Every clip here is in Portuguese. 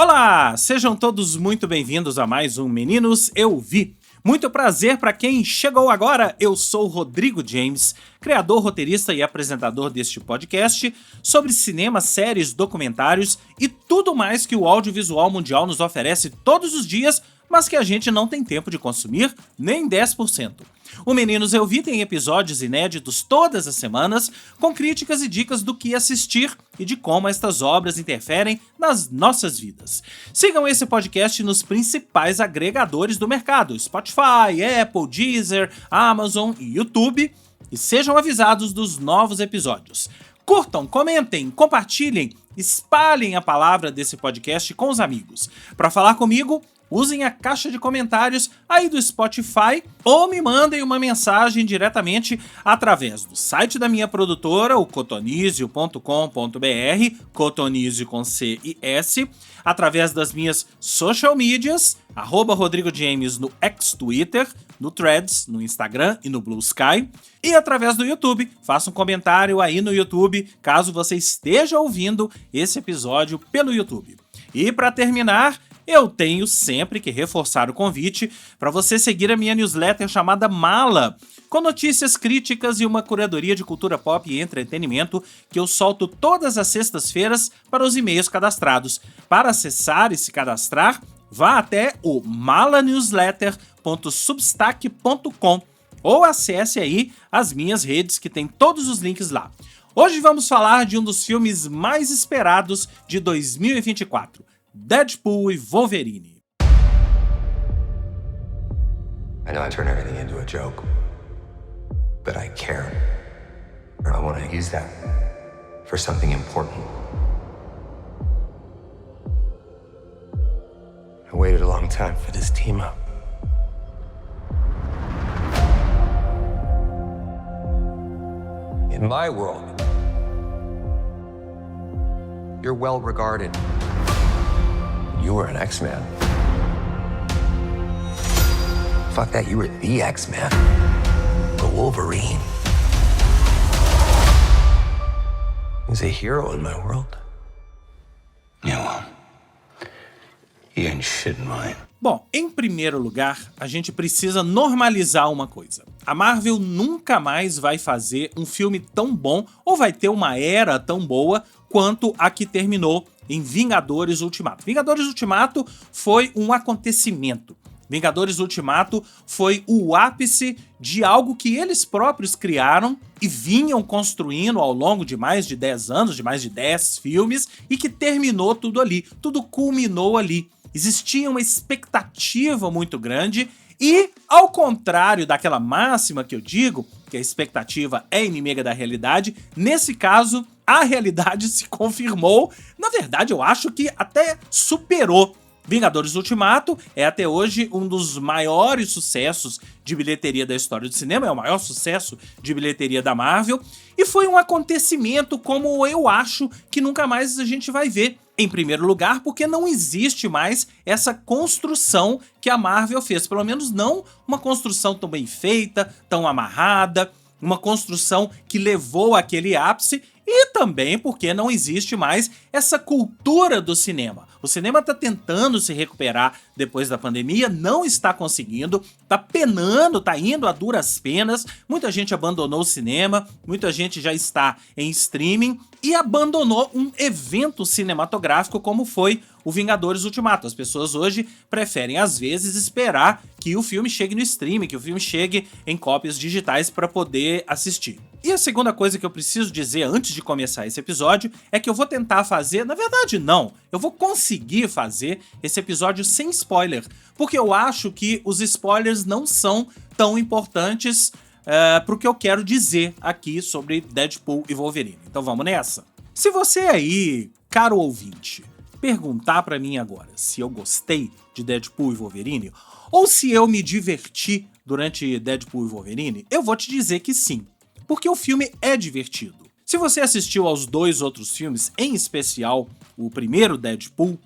Olá, sejam todos muito bem-vindos a mais um Meninos Eu Vi. Muito prazer para quem chegou agora, eu sou Rodrigo James, criador, roteirista e apresentador deste podcast sobre cinema, séries, documentários e tudo mais que o audiovisual mundial nos oferece todos os dias, mas que a gente não tem tempo de consumir nem 10%. O Meninos Eu Vi tem episódios inéditos todas as semanas, com críticas e dicas do que assistir e de como estas obras interferem nas nossas vidas. Sigam esse podcast nos principais agregadores do mercado, Spotify, Apple, Deezer, Amazon e YouTube, e sejam avisados dos novos episódios. Curtam, comentem, compartilhem, espalhem a palavra desse podcast com os amigos. Para falar comigo, usem a caixa de comentários aí do Spotify ou me mandem uma mensagem diretamente através do site da minha produtora, o cotonizio.com.br, cotonizio com C e S, através das minhas social medias, @Rodrigo James no X-Twitter, no Threads, no Instagram e no Blue Sky, e através do YouTube. Faça um comentário aí no YouTube, caso você esteja ouvindo esse episódio pelo YouTube. E para terminar, eu tenho sempre que reforçar o convite para você seguir a minha newsletter chamada Mala, com notícias, críticas e uma curadoria de cultura pop e entretenimento que eu solto todas as sextas-feiras para os e-mails cadastrados. Para acessar e se cadastrar, vá até o malanewsletter.substack.com ou acesse aí as minhas redes que tem todos os links lá. Hoje vamos falar de um dos filmes mais esperados de 2024. Deadpool e Wolverine. I know I turn everything into a joke, but I care. I want to use that for something important. I waited a long time for this team up. In my world, you're well regarded. You were an X-Man. Fuck that, you were the X-Man. The Wolverine. He's a hero in my world. Yeah, well, he ain't shit in mine. Bom, em primeiro lugar, a gente precisa normalizar uma coisa. A Marvel nunca mais vai fazer um filme tão bom ou vai ter uma era tão boa quanto a que terminou em Vingadores Ultimato. Vingadores Ultimato foi um acontecimento. Vingadores Ultimato foi o ápice de algo que eles próprios criaram e vinham construindo ao longo de mais de 10 anos, de mais de 10 filmes, e que terminou tudo ali, tudo culminou ali. Existia uma expectativa muito grande e, ao contrário daquela máxima que eu digo, que a expectativa é inimiga da realidade, nesse caso, a realidade se confirmou. Na verdade, eu acho que até superou. Vingadores Ultimato é até hoje um dos maiores sucessos de bilheteria da história do cinema, é o maior sucesso de bilheteria da Marvel, e foi um acontecimento como eu acho que nunca mais a gente vai ver. Em primeiro lugar, porque não existe mais essa construção que a Marvel fez, pelo menos não uma construção tão bem feita, tão amarrada, uma construção que levou àquele ápice, e também porque não existe mais essa cultura do cinema. O cinema está tentando se recuperar depois da pandemia, não está conseguindo, está penando, está indo a duras penas, muita gente abandonou o cinema, muita gente já está em streaming e abandonou um evento cinematográfico como foi o Vingadores Ultimato. As pessoas hoje preferem, às vezes, esperar que o filme chegue no streaming, que o filme chegue em cópias digitais para poder assistir. E a segunda coisa que eu preciso dizer antes de começar esse episódio é que eu vou tentar fazer, na verdade não, eu vou conseguir fazer esse episódio sem spoiler, porque eu acho que os spoilers não são tão importantes pro que eu quero dizer aqui sobre Deadpool e Wolverine. Então vamos nessa? Se você aí, caro ouvinte, perguntar pra mim agora se eu gostei de Deadpool e Wolverine, ou se eu me diverti durante Deadpool e Wolverine, eu vou te dizer que sim, porque o filme é divertido. Se você assistiu aos dois outros filmes, em especial o primeiro Deadpool,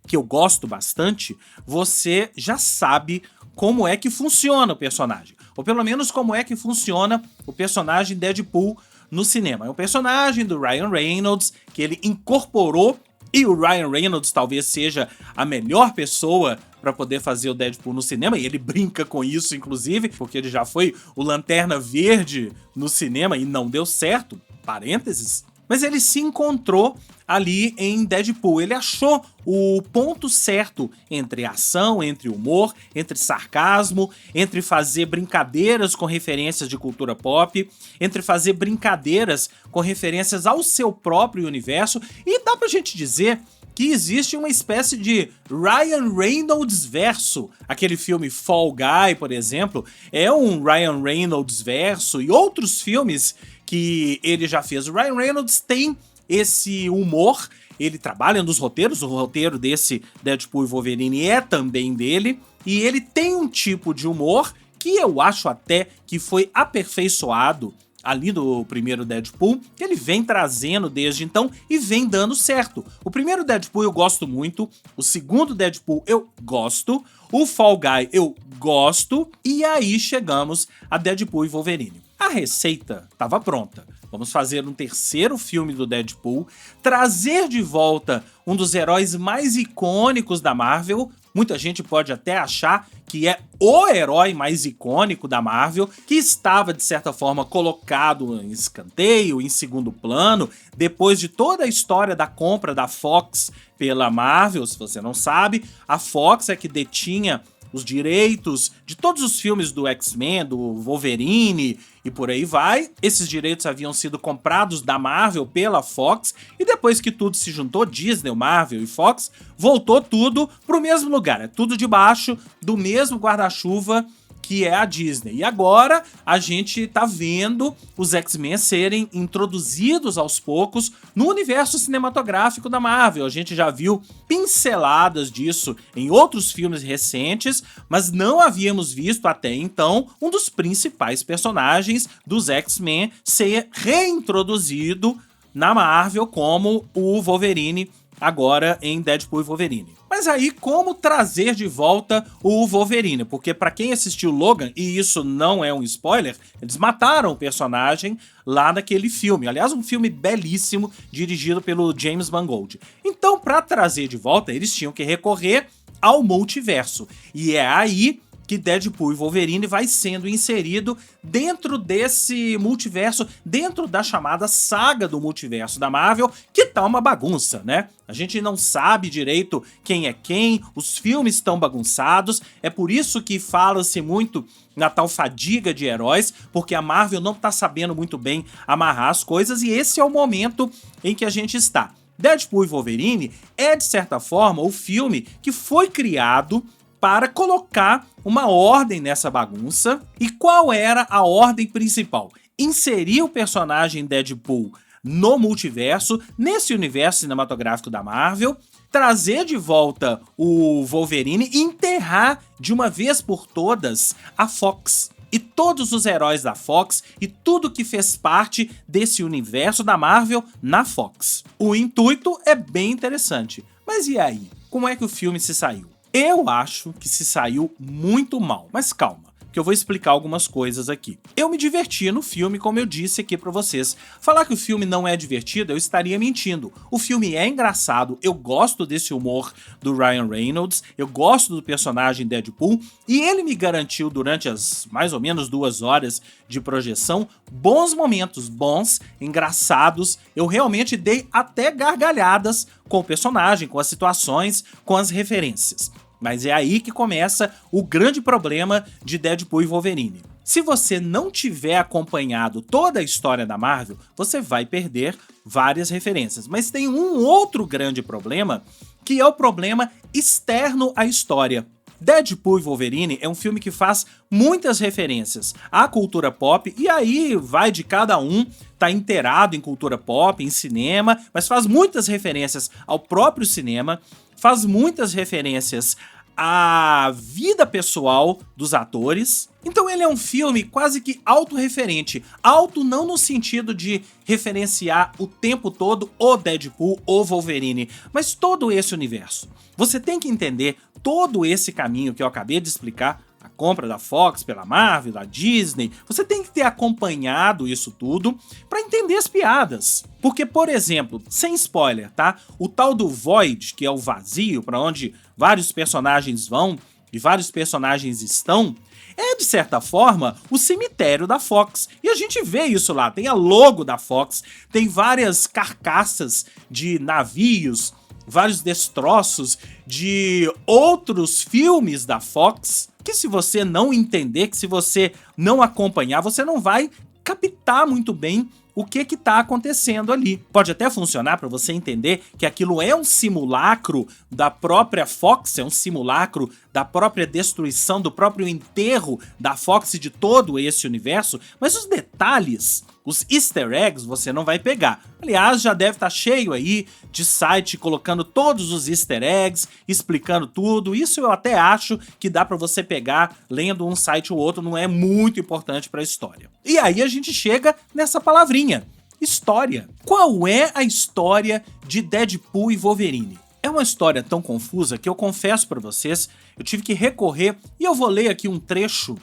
que eu gosto bastante, você já sabe como é que funciona o personagem, ou pelo menos como é que funciona o personagem Deadpool no cinema. É um personagem do Ryan Reynolds que ele incorporou E o Ryan Reynolds talvez seja a melhor pessoa para poder fazer o Deadpool no cinema, e ele brinca com isso, inclusive, porque ele já foi o Lanterna Verde no cinema e não deu certo, parênteses. Mas ele se encontrou ali em Deadpool. Ele achou o ponto certo entre ação, entre humor, entre sarcasmo, entre fazer brincadeiras com referências de cultura pop, entre fazer brincadeiras com referências ao seu próprio universo. E dá pra gente dizer que existe uma espécie de Ryan Reynolds verso. Aquele filme Fall Guy, por exemplo, é um Ryan Reynolds verso, e outros filmes que ele já fez. O Ryan Reynolds tem esse humor, ele trabalha nos roteiros, o roteiro desse Deadpool e Wolverine é também dele, e ele tem um tipo de humor que eu acho até que foi aperfeiçoado ali do primeiro Deadpool, que ele vem trazendo desde então e vem dando certo. O primeiro Deadpool eu gosto muito, o segundo Deadpool eu gosto, o Fall Guy eu gosto, e aí chegamos a Deadpool e Wolverine. A receita estava pronta. Vamos fazer um terceiro filme do Deadpool, trazer de volta um dos heróis mais icônicos da Marvel. Muita gente pode até achar que é o herói mais icônico da Marvel, que estava, de certa forma, colocado em escanteio, em segundo plano, depois de toda a história da compra da Fox pela Marvel. Se você não sabe, a Fox é que detinha os direitos de todos os filmes do X-Men, do Wolverine e por aí vai. Esses direitos haviam sido comprados da Marvel pela Fox, e depois que tudo se juntou, Disney, Marvel e Fox, voltou tudo pro mesmo lugar. É tudo debaixo do mesmo guarda-chuva que é a Disney. E agora a gente tá vendo os X-Men serem introduzidos aos poucos no universo cinematográfico da Marvel. A gente já viu pinceladas disso em outros filmes recentes, mas não havíamos visto até então um dos principais personagens dos X-Men ser reintroduzido na Marvel como o Wolverine, agora em Deadpool e Wolverine. Mas aí, como trazer de volta o Wolverine? Porque pra quem assistiu Logan, e isso não é um spoiler, eles mataram o personagem lá naquele filme. Aliás, um filme belíssimo, dirigido pelo James Mangold. Então, pra trazer de volta, eles tinham que recorrer ao multiverso. E é aí que Deadpool e Wolverine vai sendo inserido dentro desse multiverso, dentro da chamada saga do multiverso da Marvel, que tá uma bagunça, né? A gente não sabe direito quem é quem, os filmes estão bagunçados, é por isso que fala-se muito na tal fadiga de heróis, porque a Marvel não tá sabendo muito bem amarrar as coisas, e esse é o momento em que a gente está. Deadpool e Wolverine é, de certa forma, o filme que foi criado para colocar uma ordem nessa bagunça. E qual era a ordem principal? Inserir o personagem Deadpool no multiverso, nesse universo cinematográfico da Marvel, trazer de volta o Wolverine e enterrar de uma vez por todas a Fox e todos os heróis da Fox e tudo que fez parte desse universo da Marvel na Fox. O intuito é bem interessante. Mas e aí? Como é que o filme se saiu? Eu acho que se saiu muito mal, mas calma, que eu vou explicar algumas coisas aqui. Eu me diverti no filme, como eu disse aqui pra vocês. Falar que o filme não é divertido, eu estaria mentindo. O filme é engraçado, eu gosto desse humor do Ryan Reynolds, eu gosto do personagem Deadpool, e ele me garantiu durante as mais ou menos 2 horas de projeção bons momentos, bons, engraçados. Eu realmente dei até gargalhadas com o personagem, com as situações, com as referências. Mas é aí que começa o grande problema de Deadpool e Wolverine. Se você não tiver acompanhado toda a história da Marvel, você vai perder várias referências. Mas tem um outro grande problema, que é o problema externo à história. Deadpool e Wolverine é um filme que faz muitas referências à cultura pop, e aí vai de cada um tá inteirado em cultura pop, em cinema, mas faz muitas referências ao próprio cinema, faz muitas referências à vida pessoal dos atores. Então ele é um filme quase que autorreferente. Auto não no sentido de referenciar o tempo todo o Deadpool ou Wolverine, mas todo esse universo. Você tem que entender todo esse caminho que eu acabei de explicar, a compra da Fox pela Marvel, da Disney, você tem que ter acompanhado isso tudo para entender as piadas. Porque, por exemplo, sem spoiler, tá? O tal do Void, que é o vazio, para onde vários personagens vão e vários personagens estão, é, de certa forma, o cemitério da Fox. E a gente vê isso lá, tem a logo da Fox, tem várias carcaças de navios, vários destroços de outros filmes da Fox, que se você não entender, que se você não acompanhar, você não vai captar muito bem o que tá acontecendo ali. Pode até funcionar para você entender que aquilo é um simulacro da própria Fox, é um simulacro da própria destruição, do próprio enterro da Fox e de todo esse universo, mas os detalhes, os easter eggs, você não vai pegar. Aliás, já deve estar cheio aí de site colocando todos os easter eggs, explicando tudo. Isso eu até acho que dá para você pegar lendo um site ou outro, não é muito importante para a história. E aí a gente chega nessa palavrinha, história. Qual é a história de Deadpool e Wolverine? É uma história tão confusa que eu confesso para vocês, eu tive que recorrer, e eu vou ler aqui um trecho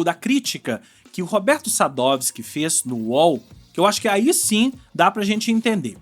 da crítica que o Roberto Sadowski fez no UOL, que eu acho que aí sim dá pra gente entender.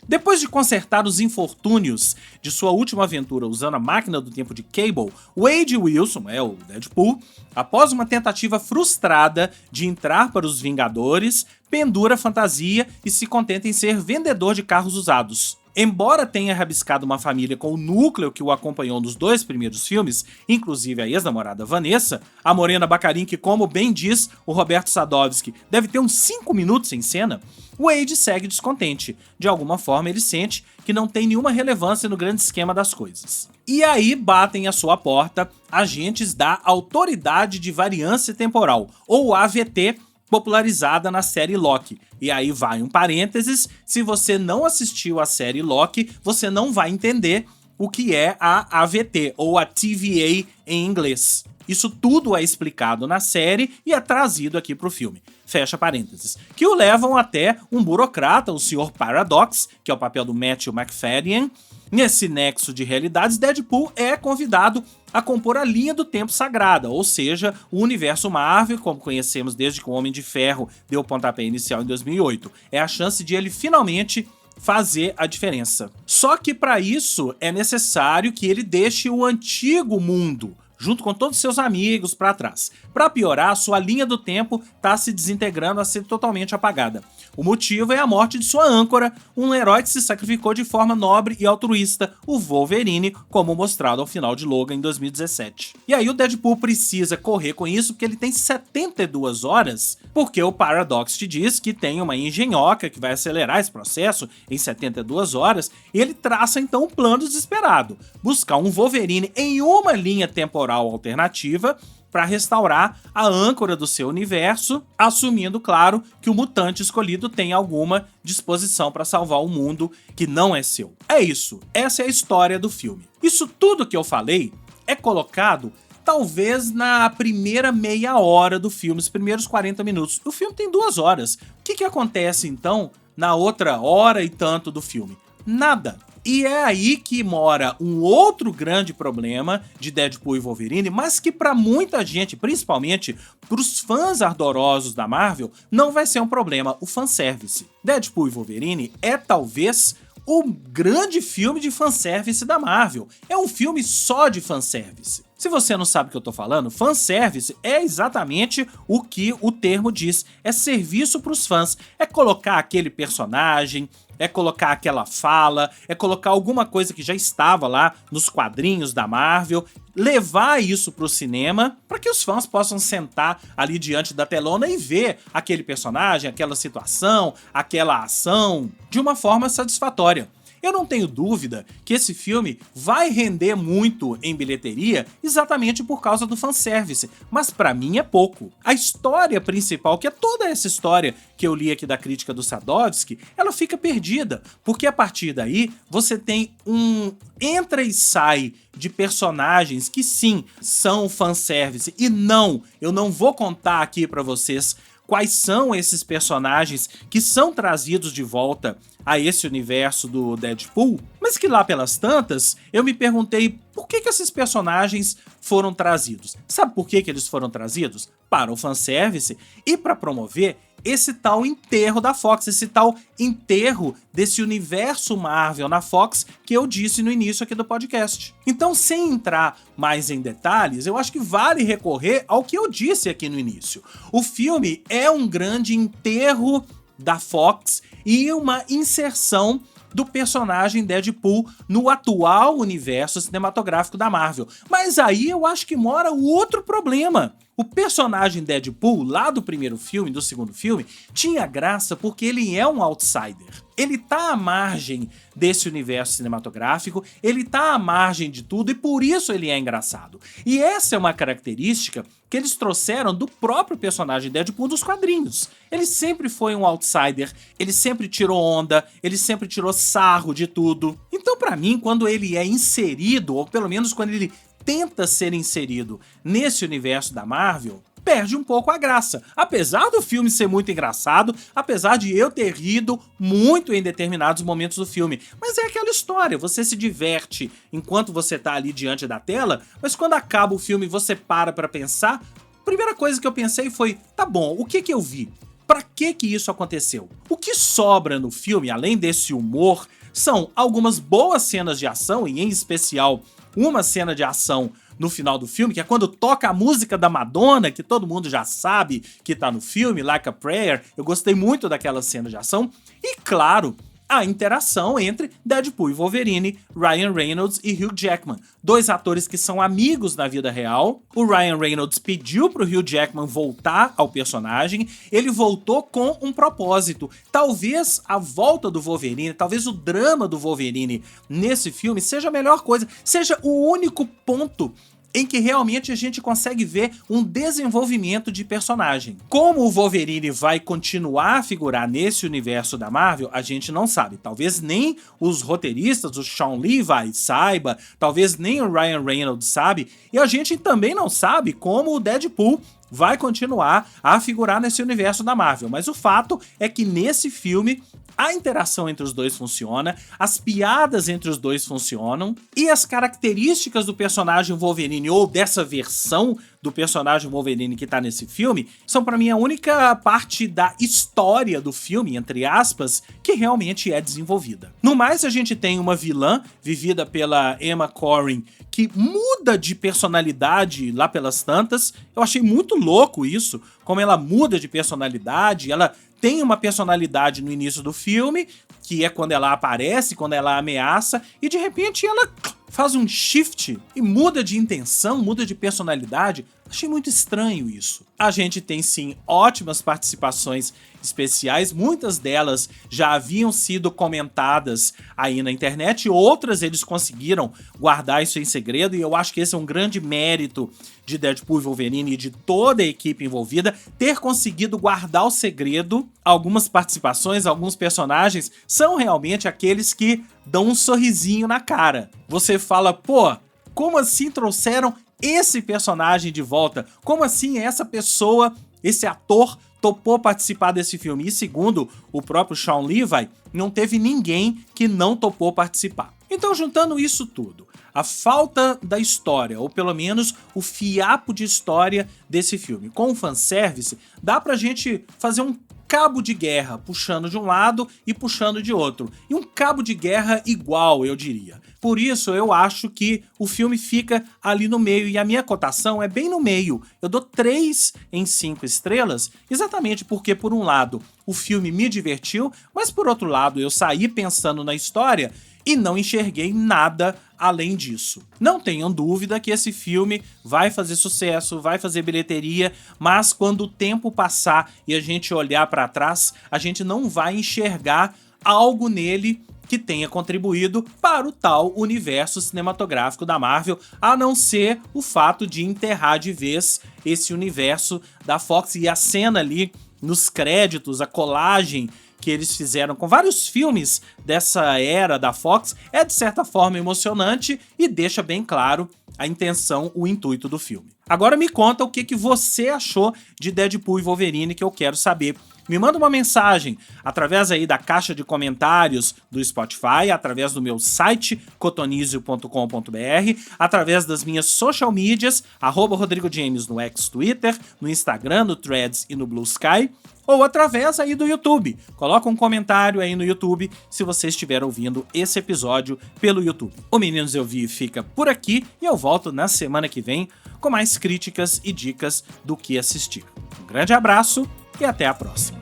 Depois de consertar os infortúnios de sua última aventura usando a máquina do tempo de Cable, Wade Wilson, o Deadpool, após uma tentativa frustrada de entrar para os Vingadores, pendura a fantasia e se contenta em ser vendedor de carros usados. Embora tenha rabiscado uma família com o núcleo que o acompanhou nos 2 primeiros filmes, inclusive a ex-namorada Vanessa, a Morena Baccarin, que, como bem diz o Roberto Sadowski, deve ter uns 5 minutos em cena, Wade segue descontente. De alguma forma ele sente que não tem nenhuma relevância no grande esquema das coisas. E aí batem à sua porta agentes da Autoridade de Variância Temporal, ou AVT, popularizada na série Loki. E aí vai um parênteses, se você não assistiu a série Loki, você não vai entender o que é a AVT, ou a TVA em inglês. Isso tudo é explicado na série e é trazido aqui pro filme. Fecha parênteses. Que o levam até um burocrata, o Sr. Paradox, que é o papel do Matthew McFadden. Nesse nexo de realidades, Deadpool é convidado a compor a linha do tempo sagrada, ou seja, o universo Marvel, como conhecemos desde que o Homem de Ferro deu o pontapé inicial em 2008. É a chance de ele finalmente fazer a diferença. Só que para isso é necessário que ele deixe o antigo mundo, junto com todos seus amigos, para trás. Para piorar, sua linha do tempo está se desintegrando a ser totalmente apagada. O motivo é a morte de sua âncora, um herói que se sacrificou de forma nobre e altruísta, o Wolverine, como mostrado ao final de Logan em 2017. E aí o Deadpool precisa correr com isso porque ele tem 72 horas, porque o Paradox te diz que tem uma engenhoca que vai acelerar esse processo em 72 horas, e ele traça então um plano desesperado, buscar um Wolverine em uma linha temporal alternativa para restaurar a âncora do seu universo, assumindo, claro, que o mutante escolhido tem alguma disposição para salvar o mundo que não é seu. É isso, essa é a história do filme. Isso tudo que eu falei é colocado talvez na primeira meia hora do filme, os primeiros 40 minutos. O filme tem 2 horas. O que acontece então na outra hora e tanto do filme? Nada. E é aí que mora um outro grande problema de Deadpool e Wolverine, mas que para muita gente, principalmente para os fãs ardorosos da Marvel, não vai ser um problema: o fanservice. Deadpool e Wolverine é talvez o grande filme de fanservice da Marvel. É um filme só de fanservice. Se você não sabe o que eu tô falando, fanservice é exatamente o que o termo diz. É serviço pros fãs. É colocar aquele personagem, é colocar aquela fala, é colocar alguma coisa que já estava lá nos quadrinhos da Marvel, levar isso pro cinema para que os fãs possam sentar ali diante da telona e ver aquele personagem, aquela situação, aquela ação de uma forma satisfatória. Eu não tenho dúvida que esse filme vai render muito em bilheteria exatamente por causa do fanservice, mas pra mim é pouco. A história principal, que é toda essa história que eu li aqui da crítica do Sadowski, ela fica perdida, porque a partir daí você tem um entra e sai de personagens que sim, são fanservice, e não, eu não vou contar aqui pra vocês quais são esses personagens que são trazidos de volta a esse universo do Deadpool, mas que lá pelas tantas eu me perguntei por que esses personagens foram trazidos. Sabe por que eles foram trazidos? Para o fanservice e para promover esse tal enterro da Fox, esse tal enterro desse universo Marvel na Fox que eu disse no início aqui do podcast. Então, sem entrar mais em detalhes, eu acho que vale recorrer ao que eu disse aqui no início. O filme é um grande enterro da Fox e uma inserção do personagem Deadpool no atual universo cinematográfico da Marvel. Mas aí eu acho que mora o outro problema. O personagem Deadpool, lá do primeiro filme, do segundo filme, tinha graça porque ele é um outsider. Ele tá à margem desse universo cinematográfico, ele tá à margem de tudo e por isso ele é engraçado. E essa é uma característica que eles trouxeram do próprio personagem Deadpool dos quadrinhos. Ele sempre foi um outsider, ele sempre tirou onda, ele sempre tirou sarro de tudo. Então, pra mim, quando ele é inserido, ou pelo menos quando ele tenta ser inserido nesse universo da Marvel, perde um pouco a graça. Apesar do filme ser muito engraçado, apesar de eu ter rido muito em determinados momentos do filme. Mas é aquela história, você se diverte enquanto você tá ali diante da tela, mas quando acaba o filme e você para pra pensar, a primeira coisa que eu pensei foi, tá bom, o que eu vi? Pra que isso aconteceu? O que sobra no filme, além desse humor, são algumas boas cenas de ação, e em especial uma cena de ação no final do filme, que é quando toca a música da Madonna, que todo mundo já sabe que tá no filme, Like a Prayer. Eu gostei muito daquela cena de ação. E claro, a interação entre Deadpool e Wolverine, Ryan Reynolds e Hugh Jackman, dois atores que são amigos na vida real. O Ryan Reynolds pediu pro Hugh Jackman voltar ao personagem, ele voltou com um propósito. Talvez a volta do Wolverine, talvez o drama do Wolverine nesse filme seja a melhor coisa, seja o único ponto em que realmente a gente consegue ver um desenvolvimento de personagem. Como o Wolverine vai continuar a figurar nesse universo da Marvel, a gente não sabe. Talvez nem os roteiristas, o Sean Levi saiba, talvez nem o Ryan Reynolds sabe, e a gente também não sabe como o Deadpool vai continuar a figurar nesse universo da Marvel. Mas o fato é que nesse filme a interação entre os dois funciona, as piadas entre os dois funcionam, e as características do personagem Wolverine, ou dessa versão do personagem Wolverine que tá nesse filme, são pra mim a única parte da história do filme, entre aspas, que realmente é desenvolvida. No mais, a gente tem uma vilã, vivida pela Emma Corrin, que muda de personalidade lá pelas tantas. Eu achei muito louco isso, como ela muda de personalidade. Ela tem uma personalidade no início do filme, que é quando ela aparece, quando ela ameaça, e de repente ela faz um shift e muda de intenção, muda de personalidade. Achei muito estranho isso. A gente tem sim ótimas participações especiais, muitas delas já haviam sido comentadas aí na internet, outras eles conseguiram guardar isso em segredo, e eu acho que esse é um grande mérito de Deadpool e Wolverine e de toda a equipe envolvida, ter conseguido guardar o segredo. Algumas participações, alguns personagens são realmente aqueles que dão um sorrisinho na cara. Você fala, pô, como assim trouxeram esse personagem de volta? Como assim essa pessoa, esse ator, topou participar desse filme? E segundo o próprio Sean Levi, não teve ninguém que não topou participar. Então, juntando isso tudo, a falta da história, ou pelo menos o fiapo de história desse filme, com o fanservice, dá pra gente fazer um cabo de guerra, puxando de um lado e puxando de outro. E um cabo de guerra igual, eu diria. Por isso, eu acho que o filme fica ali no meio, e a minha cotação é bem no meio. Eu dou 3 em 5 estrelas, exatamente porque, por um lado, o filme me divertiu, mas por outro lado, eu saí pensando na história e não enxerguei nada além disso. Não tenham dúvida que esse filme vai fazer sucesso, vai fazer bilheteria, mas quando o tempo passar e a gente olhar para trás, a gente não vai enxergar algo nele que tenha contribuído para o tal universo cinematográfico da Marvel, a não ser o fato de enterrar de vez esse universo da Fox. E a cena ali nos créditos, a colagem que eles fizeram com vários filmes dessa era da Fox é de certa forma emocionante e deixa bem claro a intenção, o intuito do filme. Agora me conta o que você achou de Deadpool e Wolverine, que eu quero saber. Me manda uma mensagem através aí da caixa de comentários do Spotify, através do meu site cotonizio.com.br, através das minhas social medias, @Rodrigo James no X, Twitter, no Instagram, no Threads e no Blue Sky, ou através aí do YouTube. Coloca um comentário aí no YouTube se você estiver ouvindo esse episódio pelo YouTube. O Meninos Eu Vi fica por aqui e eu volto na semana que vem com mais críticas e dicas do que assistir. Um grande abraço e até a próxima.